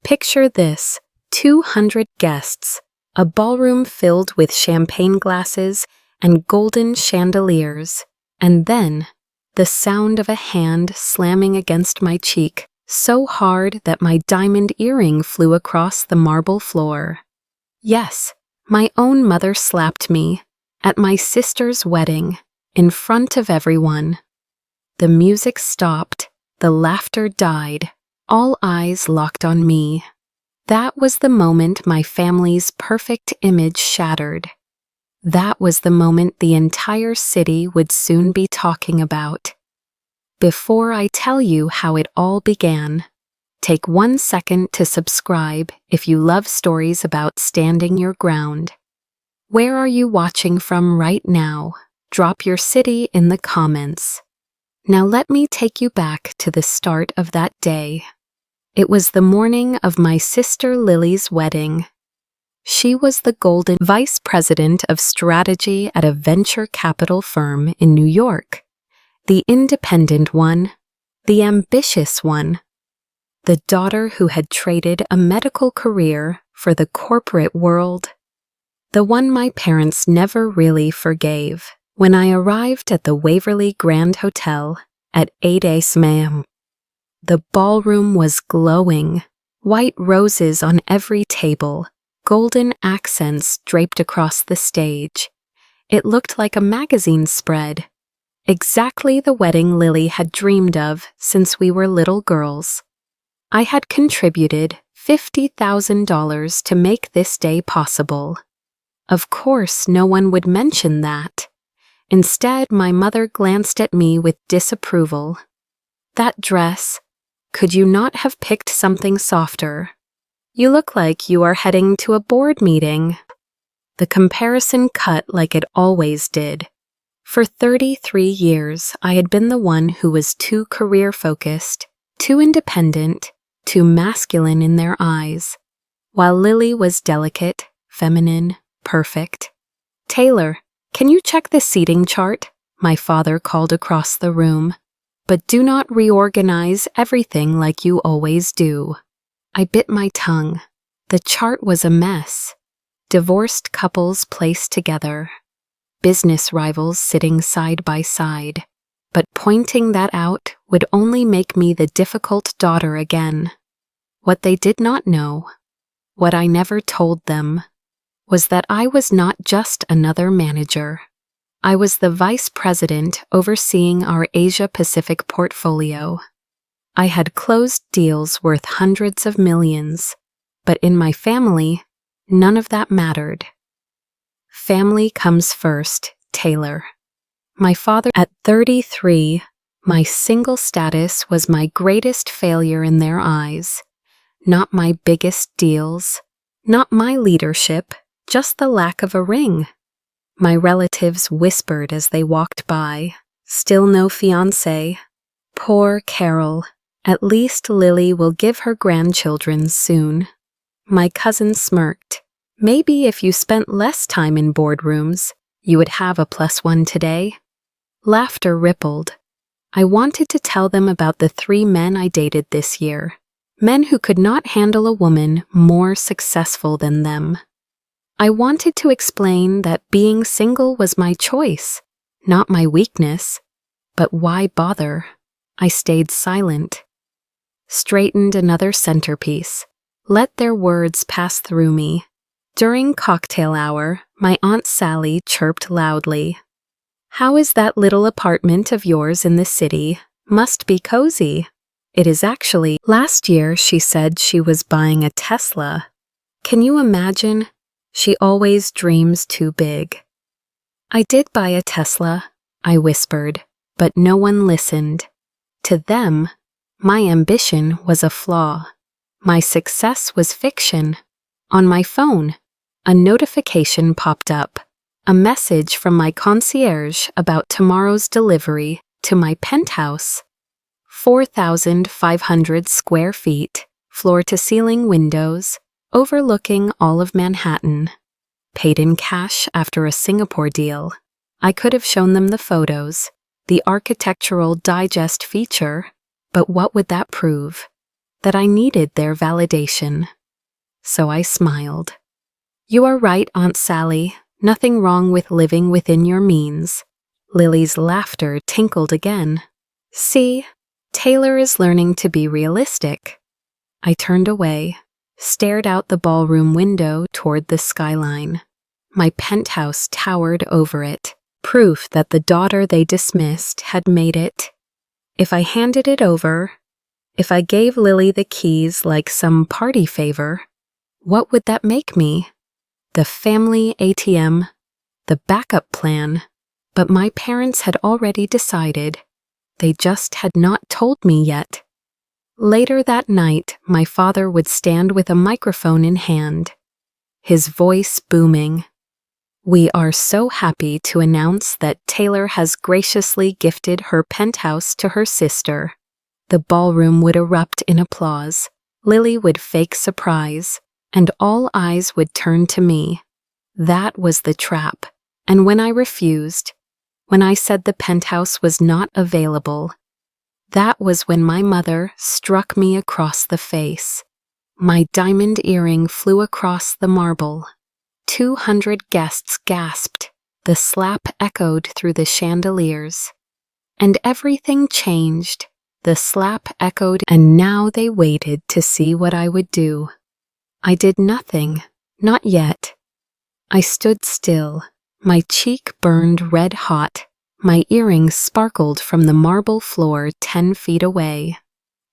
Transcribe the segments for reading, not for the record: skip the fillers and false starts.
Picture this: 200 guests, a ballroom filled with champagne glasses and golden chandeliers, and then the sound of a hand slamming against my cheek so hard that my diamond earring flew across the marble floor. Yes, my own mother slapped me at my sister's wedding in front of everyone. The music stopped, the laughter died, all eyes locked on me. That was the moment my family's perfect image shattered. That was the moment the entire city would soon be talking about. Before I tell you how it all began, take 1 second to subscribe if you love stories about standing your ground. Where are you watching from right now? Drop your city in the comments. Now let me take you back to the start of that day. It was the morning of my sister Lily's wedding. She was the golden vice president of strategy at a venture capital firm in New York. The independent one, the ambitious one, the daughter who had traded a medical career for the corporate world, the one my parents never really forgave. When I arrived at the Waverly Grand Hotel at 8 a.m., the ballroom was glowing, white roses on every table, golden accents draped across the stage. It looked like a magazine spread. Exactly the wedding Lily had dreamed of since we were little girls. I had contributed $50,000 to make this day possible. Of course, no one would mention that. Instead, my mother glanced at me with disapproval. That dress, could you not have picked something softer? You look like you are heading to a board meeting. The comparison cut like it always did. For 33 years, I had been the one who was too career-focused, too independent, too masculine in their eyes, while Lily was delicate, feminine, perfect. "Taylor, can you check the seating chart?" my father called across the room. "But do not reorganize everything like you always do." I bit my tongue. The chart was a mess. Divorced couples placed together. Business rivals sitting side by side, but pointing that out would only make me the difficult daughter again. What they did not know, what I never told them, was that I was not just another manager. I was the vice president overseeing our Asia-Pacific portfolio. I had closed deals worth hundreds of millions, but in my family, none of that mattered. Family comes first, Taylor. My father, at 33, my single status was my greatest failure in their eyes. Not my biggest deals, not my leadership, just the lack of a ring. My relatives whispered as they walked by, "Still no fiancé. Poor Carol. At least Lily will give her grandchildren soon." My cousin smirked. "Maybe if you spent less time in boardrooms, you would have a +1 today." Laughter rippled. I wanted to tell them about the 3 men I dated this year, men who could not handle a woman more successful than them. I wanted to explain that being single was my choice, not my weakness. But why bother? I stayed silent. Straightened another centerpiece. Let their words pass through me. During cocktail hour, my Aunt Sally chirped loudly. "How is that little apartment of yours in the city? Must be cozy." "It is actually. Last year she said she was buying a Tesla. Can you imagine? She always dreams too big." "I did buy a Tesla," I whispered, but no one listened. To them, my ambition was a flaw. My success was fiction. On my phone, a notification popped up, a message from my concierge about tomorrow's delivery to my penthouse. 4,500 square feet, floor-to-ceiling windows, overlooking all of Manhattan. Paid in cash after a Singapore deal. I could have shown them the photos, the architectural digest feature, but what would that prove? that I needed their validation. So I smiled. You are right, Aunt Sally. Nothing wrong with living within your means. Lily's laughter tinkled again. See, Taylor is learning to be realistic. I turned away, stared out the ballroom window toward the skyline. My penthouse towered over it, proof that the daughter they dismissed had made it. If I handed it over, if I gave Lily the keys like some party favor, what would that make me? The family ATM, the backup plan. But my parents had already decided. They just had not told me yet. Later that night, my father would stand with a microphone in hand, his voice booming. We are so happy to announce that Taylor has graciously gifted her penthouse to her sister. The ballroom would erupt in applause. Lily would fake surprise, and all eyes would turn to me. That was the trap. And when I refused, when I said the penthouse was not available, that was when my mother struck me across the face. My diamond earring flew across the marble. 200 guests gasped. The slap echoed through the chandeliers. And everything changed. The slap echoed, and now they waited to see what I would do. I did nothing, not yet. I stood still. My cheek burned red hot. My earrings sparkled from the marble floor 10 feet away.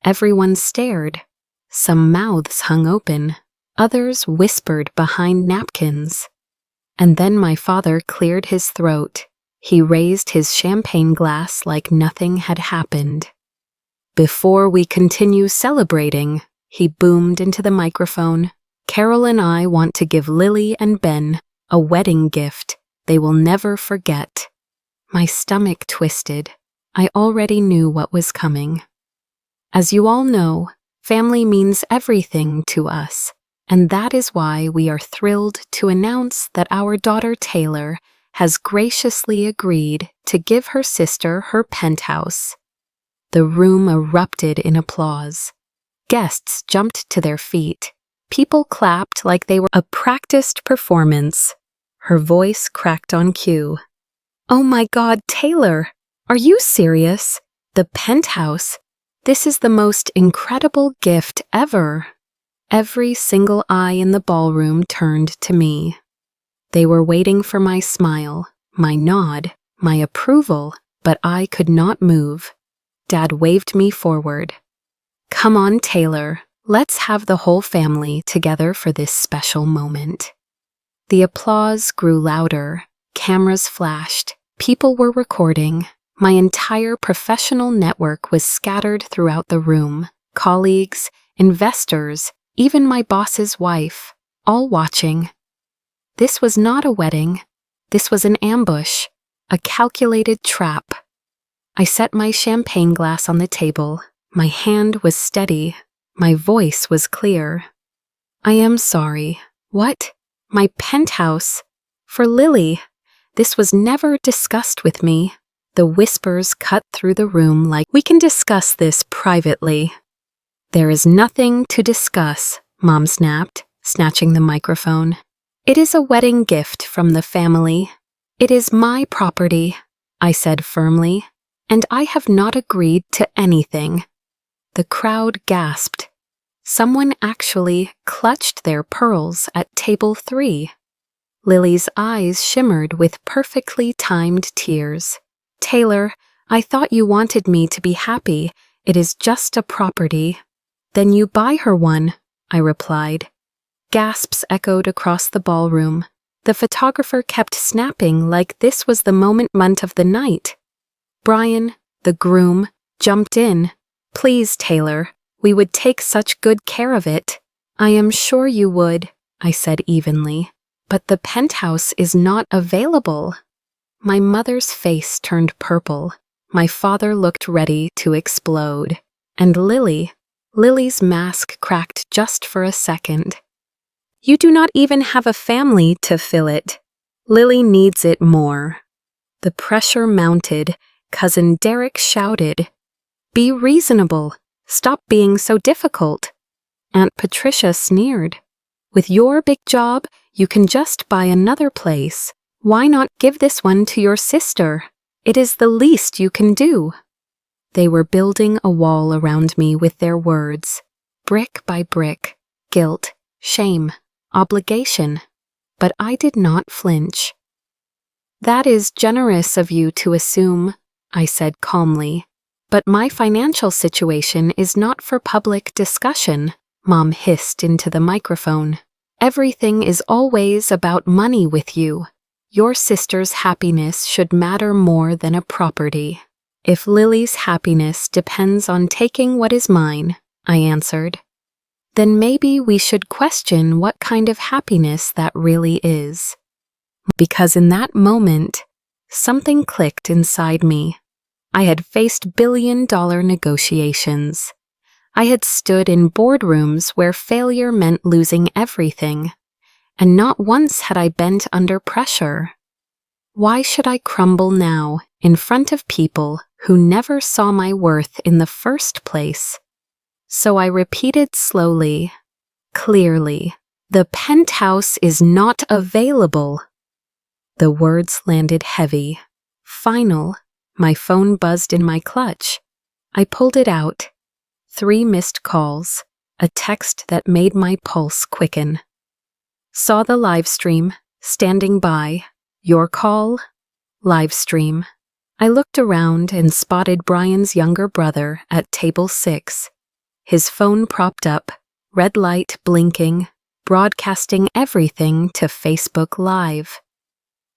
Everyone stared. Some mouths hung open. Others whispered behind napkins. And then my father cleared his throat. He raised his champagne glass like nothing had happened. Before we continue celebrating, he boomed into the microphone, Carol and I want to give Lily and Ben a wedding gift they will never forget. My stomach twisted. I already knew what was coming. As you all know, family means everything to us, and that is why we are thrilled to announce that our daughter Taylor has graciously agreed to give her sister her penthouse. The room erupted in applause. Guests jumped to their feet. People clapped like they were a practiced performance. Her voice cracked on cue. Oh my God, Taylor! Are you serious? The penthouse? This is the most incredible gift ever. Every single eye in the ballroom turned to me. They were waiting for my smile, my nod, my approval, but I could not move. Dad waved me forward. Come on, Taylor. Let's have the whole family together for this special moment. The applause grew louder. Cameras flashed. People were recording. My entire professional network was scattered throughout the room. Colleagues, investors, even my boss's wife, all watching. This was not a wedding. This was an ambush, a calculated trap. I set my champagne glass on the table. My hand was steady. My voice was clear. I am sorry. What? My penthouse? For Lily? This was never discussed with me. The whispers cut through the room like, we can discuss this privately. There is nothing to discuss, Mom snapped, snatching the microphone. It is a wedding gift from the family. It is my property, I said firmly, and I have not agreed to anything. The crowd gasped. Someone actually clutched their pearls at table 3. Lily's eyes shimmered with perfectly timed tears. Taylor, I thought you wanted me to be happy. It is just a property. Then you buy her one, I replied. Gasps echoed across the ballroom. The photographer kept snapping like this was the moment of the night. Brian, the groom, jumped in. Please, Taylor, we would take such good care of it. I am sure you would, I said evenly. But the penthouse is not available. My mother's face turned purple. My father looked ready to explode. And Lily's mask cracked just for a second. You do not even have a family to fill it. Lily needs it more. The pressure mounted. Cousin Derek shouted, Be reasonable. Stop being so difficult." Aunt Patricia sneered. "With your big job, you can just buy another place. Why not give this one to your sister? It is the least you can do." They were building a wall around me with their words, brick by brick, guilt, shame, obligation. But I did not flinch. "That is generous of you to assume," I said calmly. "But my financial situation is not for public discussion," Mom hissed into the microphone. "Everything is always about money with you. Your sister's happiness should matter more than a property." "If Lily's happiness depends on taking what is mine," I answered, "then maybe we should question what kind of happiness that really is." Because in that moment, something clicked inside me. I had faced billion-dollar negotiations. I had stood in boardrooms where failure meant losing everything, and not once had I bent under pressure. Why should I crumble now in front of people who never saw my worth in the first place? So I repeated slowly, clearly, "The penthouse is not available." The words landed heavy, final. My phone buzzed in my clutch. I pulled it out. 3 missed calls, a text that made my pulse quicken. "Saw the live stream, standing by. Your call?" Live stream. I looked around and spotted Brian's younger brother at table 6. His phone propped up, red light blinking, broadcasting everything to Facebook Live.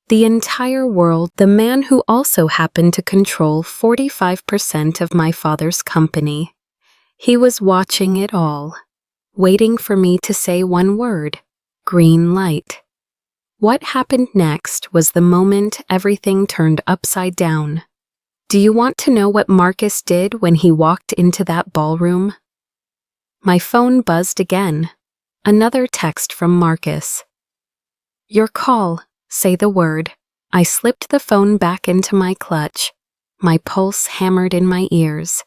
The entire world, the man who also happened to control 45% of my father's company. He was watching it all, waiting for me to say one word, green light. What happened next was the moment everything turned upside down. Do you want to know what Marcus did when he walked into that ballroom? My phone buzzed again. Another text from Marcus. "Your call. Say the word." I slipped the phone back into my clutch. My pulse hammered in my ears.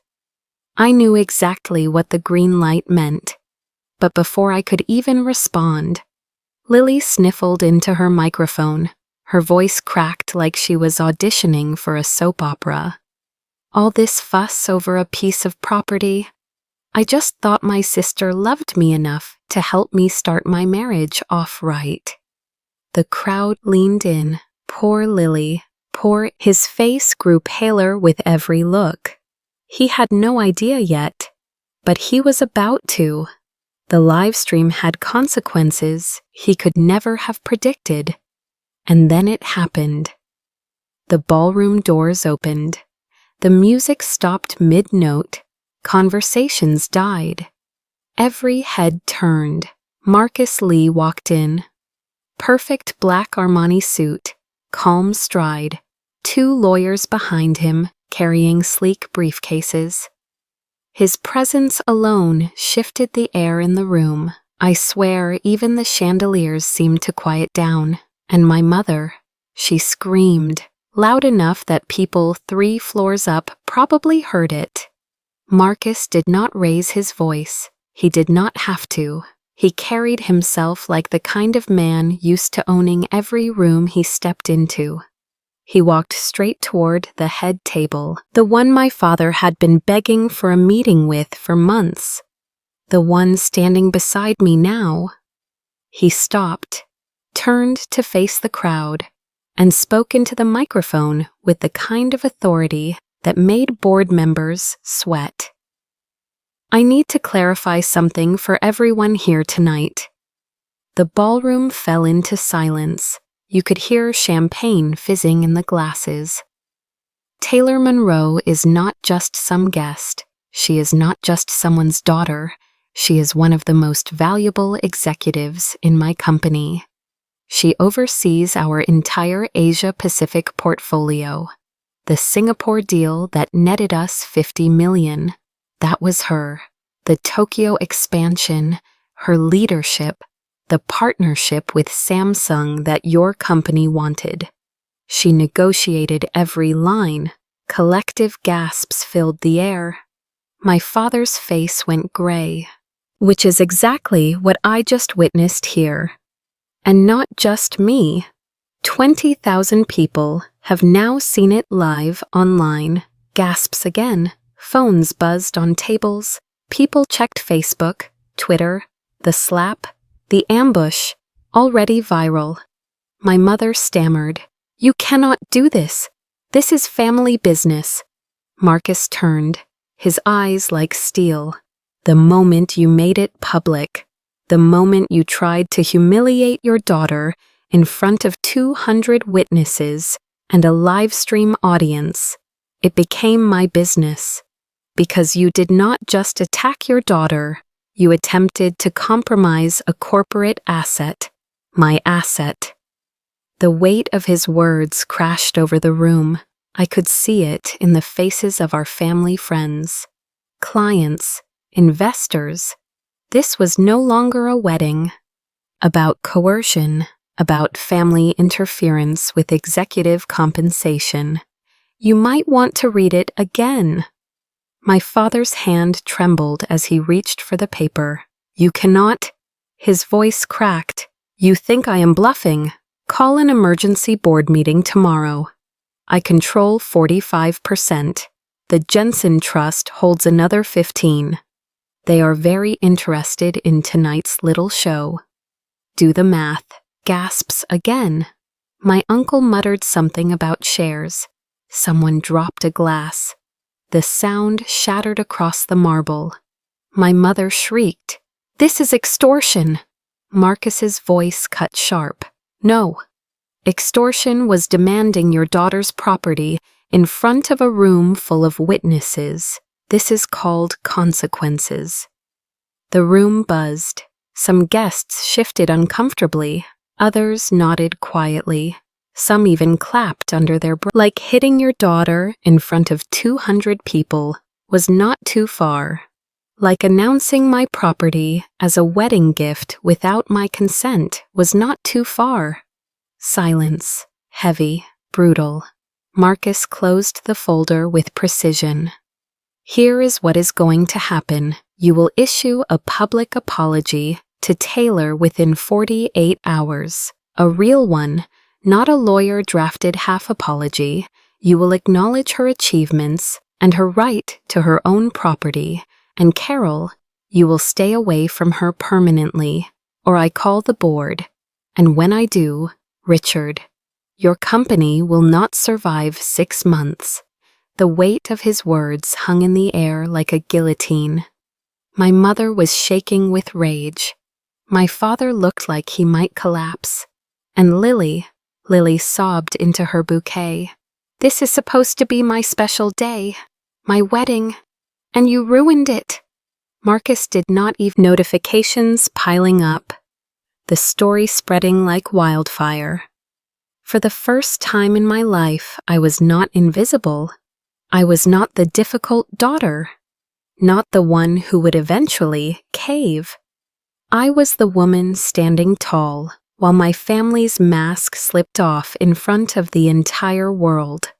I knew exactly what the green light meant. But before I could even respond, Lily sniffled into her microphone. Her voice cracked like she was auditioning for a soap opera. "All this fuss over a piece of property? I just thought my sister loved me enough to help me start my marriage off right." The crowd leaned in. Poor Lily, poor. His face grew paler with every look. He had no idea yet, but he was about to. The live stream had consequences he could never have predicted. And then it happened. The ballroom doors opened. The music stopped mid-note. Conversations died. Every head turned. Marcus Lee walked in. Perfect black Armani suit, calm stride, 2 lawyers behind him carrying sleek briefcases. His presence alone shifted the air in the room. I swear even the chandeliers seemed to quiet down. And my mother, she screamed, loud enough that people 3 floors up probably heard it. Marcus did not raise his voice. He did not have to. He carried himself like the kind of man used to owning every room he stepped into. He walked straight toward the head table, the one my father had been begging for a meeting with for months, the one standing beside me now. He stopped, turned to face the crowd, and spoke into the microphone with the kind of authority that made board members sweat. "I need to clarify something for everyone here tonight." The ballroom fell into silence. You could hear champagne fizzing in the glasses. Taylor Monroe is not just some guest. She is not just someone's daughter. She is one of the most valuable executives in my company. She oversees our entire Asia-Pacific portfolio. The Singapore deal that netted us $50 million. That was her. The Tokyo expansion, her leadership, the partnership with Samsung that your company wanted. She negotiated every line. Collective gasps filled the air. My father's face went gray, which is exactly what I just witnessed here. And not just me. 20,000 people have now seen it live online. Gasps again. Phones buzzed on tables. People checked Facebook, Twitter, the slap, the ambush, already viral. My mother stammered, "You cannot do this. This is family business." Marcus turned, his eyes like steel. "The moment you made it public, the moment you tried to humiliate your daughter in front of 200 witnesses and a live stream audience, it became my business. Because you did not just attack your daughter, you attempted to compromise a corporate asset, my asset." The weight of his words crashed over the room. I could see it in the faces of our family friends, clients, investors. This was no longer a wedding about coercion, about family interference with executive compensation. You might want to read it again. My father's hand trembled as he reached for the paper. "You cannot." His voice cracked. "You think I am bluffing? Call an emergency board meeting tomorrow. I control 45%. The Jensen Trust holds another 15. They are very interested in tonight's little show. Do the math." Gasps again. My uncle muttered something about shares. Someone dropped a glass. The sound shattered across the marble. My mother shrieked, "This is extortion!" Marcus's voice cut sharp. "No. Extortion was demanding your daughter's property in front of a room full of witnesses. This is called consequences." The room buzzed. Some guests shifted uncomfortably. Others nodded quietly. Some even clapped under their breath. Like hitting your daughter in front of 200 people was not too far. Like announcing my property as a wedding gift without my consent was not too far. Silence, heavy, brutal. Marcus closed the folder with precision. "Here is what is going to happen. You will issue a public apology to Taylor within 48 hours. A real one, not a lawyer-drafted half apology. You will acknowledge her achievements and her right to her own property. And Carol, you will stay away from her permanently, or I call the board. And when I do, Richard, your company will not survive 6 months." The weight of his words hung in the air like a guillotine. My mother was shaking with rage. My father looked like he might collapse. And Lily sobbed into her bouquet. "This is supposed to be my special day, my wedding, and you ruined it." Marcus did not even notifications piling up, the story spreading like wildfire. For the first time in my life, I was not invisible. I was not the difficult daughter, not the one who would eventually cave. I was the woman standing tall while my family's mask slipped off in front of the entire world.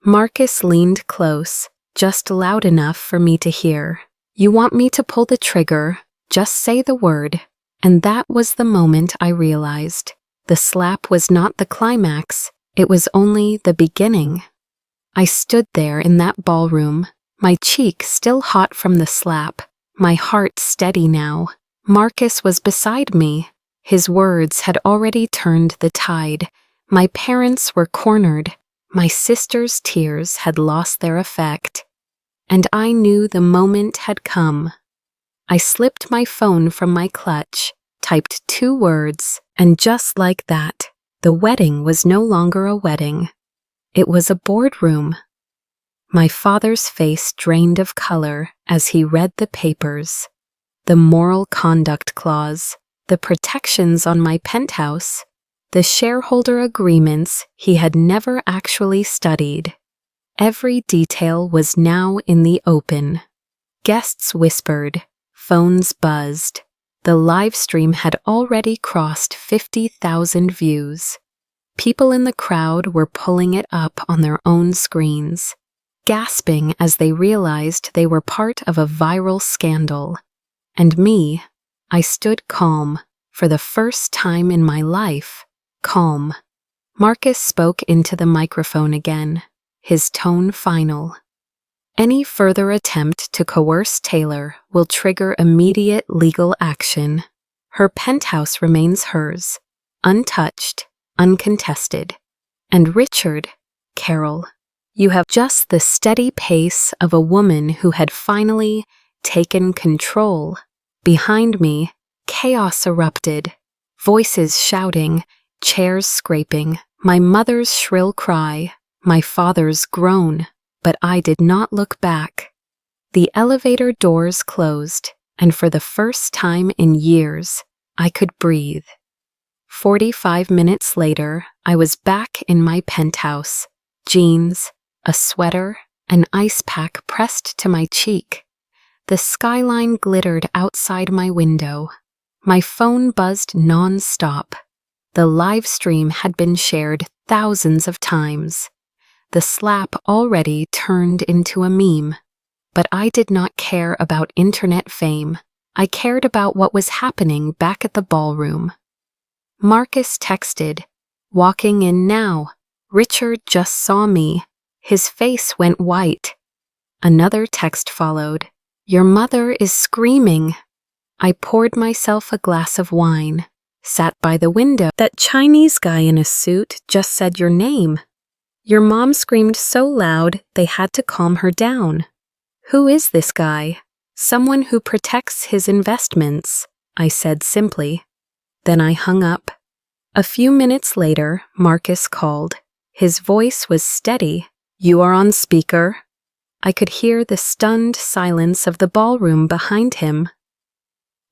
Marcus leaned close, just loud enough for me to hear. "You want me to pull the trigger? Just say the word." And that was the moment I realized. The slap was not the climax, it was only the beginning. I stood there in that ballroom, my cheek still hot from the slap, my heart steady now. Marcus was beside me. His words had already turned the tide. My parents were cornered. My sister's tears had lost their effect. And I knew the moment had come. I slipped my phone from my clutch, typed 2 words, and just like that, the wedding was no longer a wedding. It was a boardroom. My father's face drained of color as he read the papers. The moral conduct clause, the protections on my penthouse, the shareholder agreements he had never actually studied. Every detail was now in the open. Guests whispered, phones buzzed. The live stream had already crossed 50,000 views. People in the crowd were pulling it up on their own screens. gasping as they realized they were part of a viral scandal. And me, I stood calm, for the first time in my life, calm. Marcus spoke into the microphone again, his tone final. Any further attempt to coerce Taylor will trigger immediate legal action. Her penthouse remains hers, untouched, uncontested. And Richard, Carol, you have just the steady pace of a woman who had finally taken control. Behind me, chaos erupted, voices shouting, chairs scraping, my mother's shrill cry, my father's groan, but I did not look back. The elevator doors closed, and for the first time in years, I could breathe. 45 minutes later, I was back in my penthouse, jeans, a sweater, an ice pack pressed to my cheek. The skyline glittered outside my window. My phone buzzed non-stop. The live stream had been shared thousands of times. The slap already turned into a meme. But I did not care about internet fame. I cared about what was happening back at the ballroom. Marcus texted, "Walking in now. Richard just saw me." His face went white. Another text followed, "Your mother is screaming." I poured myself a glass of wine, sat by the window. "That Chinese guy in a suit just said your name. Your mom screamed so loud they had to calm her down. Who is this guy?" "Someone who protects his investments," I said simply. Then I hung up. A few minutes later, Marcus called. His voice was steady. "You are on speaker." I could hear the stunned silence of the ballroom behind him.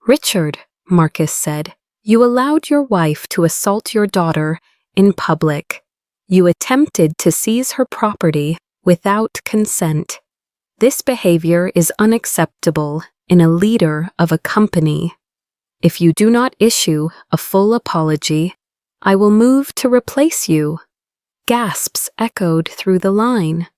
"Richard," Marcus said, "you allowed your wife to assault your daughter in public. You attempted to seize her property without consent. This behavior is unacceptable in a leader of a company. If you do not issue a full apology, I will move to replace you." Gasps echoed through the line.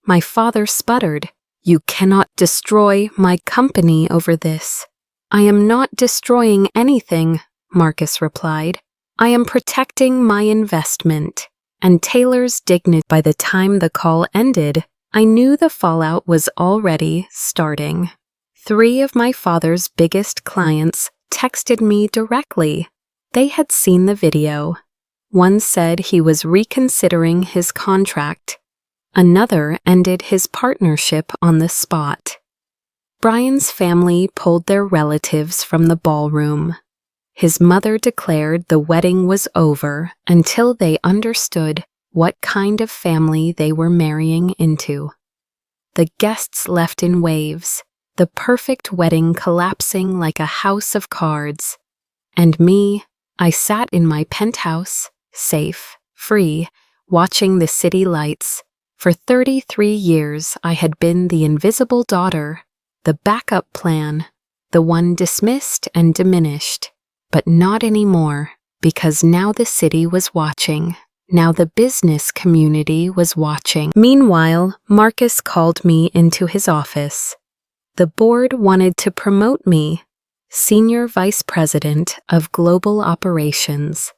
My father sputtered, "You cannot destroy my company over this." "I am not destroying anything," Marcus replied. "I am protecting my investment and Taylor's dignity." By the time the call ended, I knew the fallout was already starting. 3 of my father's biggest clients texted me directly. They had seen the video. One said he was reconsidering his contract. Another ended his partnership on the spot. Brian's family pulled their relatives from the ballroom. His mother declared the wedding was over until they understood what kind of family they were marrying into. The guests left in waves, the perfect wedding collapsing like a house of cards. And me, I sat in my penthouse, safe, free, watching the city lights. For 33 years, I had been the invisible daughter, the backup plan, the one dismissed and diminished. But not anymore, because now the city was watching. Now the business community was watching. Meanwhile, Marcus called me into his office. The board wanted to promote me, Senior Vice President of Global Operations.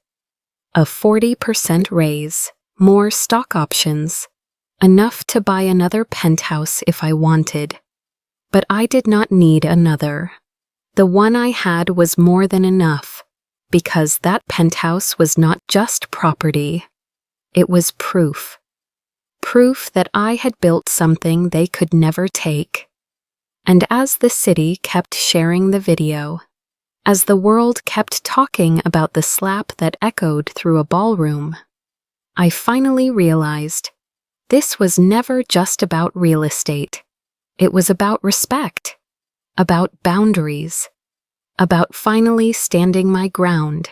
A 40% raise, more stock options, enough to buy another penthouse if I wanted. But I did not need another. The one I had was more than enough, because that penthouse was not just property. It was proof. Proof that I had built something they could never take. And as the city kept sharing the video, as the world kept talking about the slap that echoed through a ballroom, I finally realized this was never just about real estate. It was about respect, about boundaries, about finally standing my ground.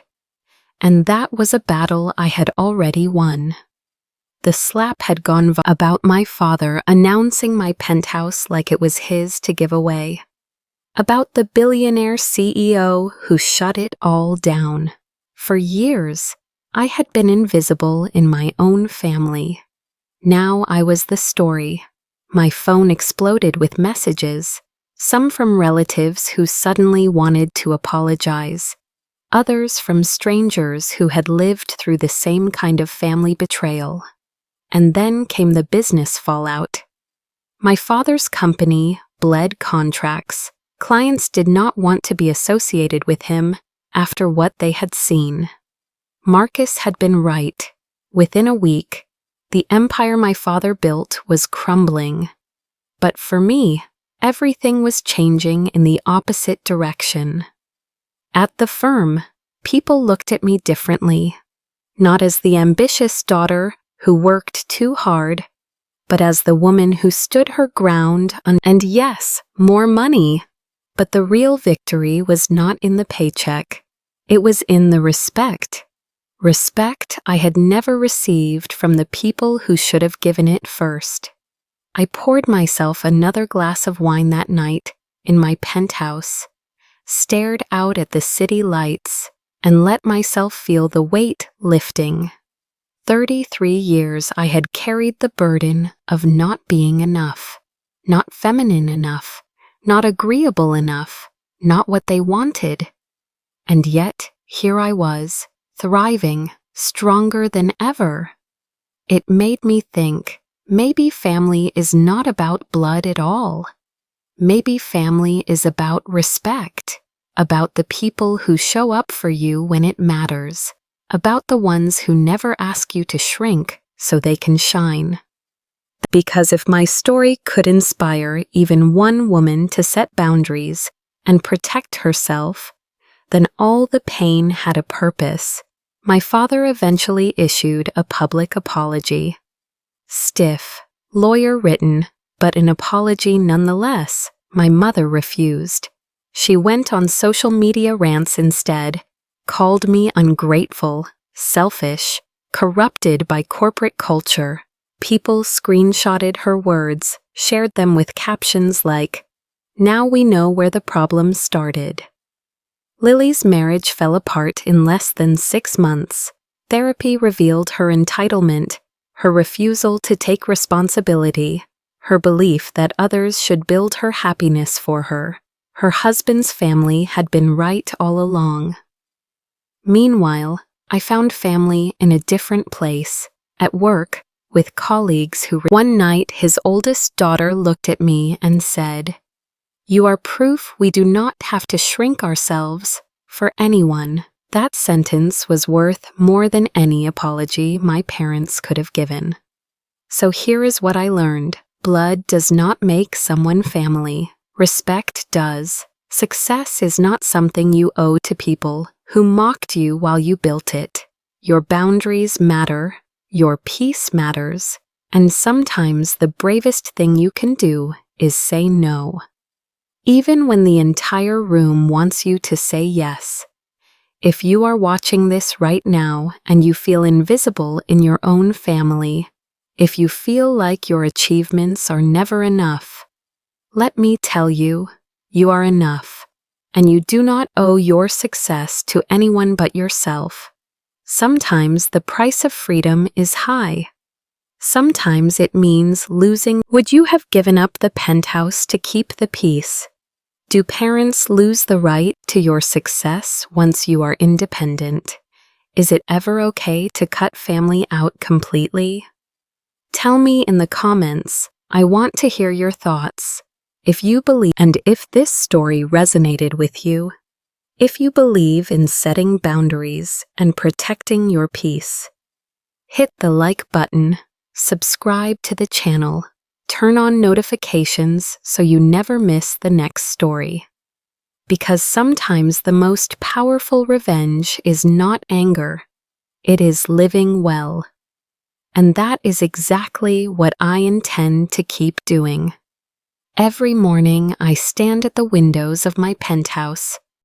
And that was a battle I had already won. The slap had gone about my father announcing my penthouse like it was his to give away. About the billionaire CEO who shut it all down. For years, I had been invisible in my own family. Now I was the story. My phone exploded with messages, some from relatives who suddenly wanted to apologize, others from strangers who had lived through the same kind of family betrayal. And then came the business fallout. My father's company bled contracts. Clients did not want to be associated with him after what they had seen. Marcus had been right. Within a week, the empire my father built was crumbling. But for me, everything was changing in the opposite direction. At the firm, people looked at me differently, not as the ambitious daughter who worked too hard, but as the woman who stood her ground and yes, more money. But the real victory was not in the paycheck. It was in the respect. Respect I had never received from the people who should have given it first. I poured myself another glass of wine that night in my penthouse, stared out at the city lights, and let myself feel the weight lifting. 33 years I had carried the burden of not being enough, not feminine enough, not agreeable enough, not what they wanted. And yet, here I was, thriving, stronger than ever. It made me think, maybe family is not about blood at all. Maybe family is about respect, about the people who show up for you when it matters, about the ones who never ask you to shrink so they can shine. Because if my story could inspire even one woman to set boundaries and protect herself, then all the pain had a purpose. My father eventually issued a public apology. Stiff, lawyer-written, but an apology nonetheless. My mother refused. She went on social media rants instead, called me ungrateful, selfish, corrupted by corporate culture. People screenshotted her words, shared them with captions like, "Now we know where the problem started." Lily's marriage fell apart in less than 6 months. Therapy revealed her entitlement, her refusal to take responsibility, her belief that others should build her happiness for her. Her husband's family had been right all along. Meanwhile, I found family in a different place, at work, with colleagues who one night his oldest daughter looked at me and said, "You are proof we do not have to shrink ourselves for anyone." That sentence was worth more than any apology my parents could have given. So here is what I learned. Blood does not make someone family. Respect does. Success is not something you owe to people who mocked you while you built it. Your boundaries matter. Your peace matters, and sometimes the bravest thing you can do is say no. Even when the entire room wants you to say yes. If you are watching this right now and you feel invisible in your own family, if you feel like your achievements are never enough, let me tell you, you are enough, and you do not owe your success to anyone but yourself. Sometimes the price of freedom is high. Sometimes it means losing. Would you have given up the penthouse to keep the peace? Do parents lose the right to your success once you are independent? Is it ever okay to cut family out completely? Tell me in the comments. I want to hear your thoughts. If you believe, and if this story resonated with you, if you believe in setting boundaries and protecting your peace, hit the like button, subscribe to the channel, turn on notifications so you never miss the next story. Because sometimes the most powerful revenge is not anger, it is living well. And that is exactly what I intend to keep doing. Every morning I stand at the windows of my penthouse,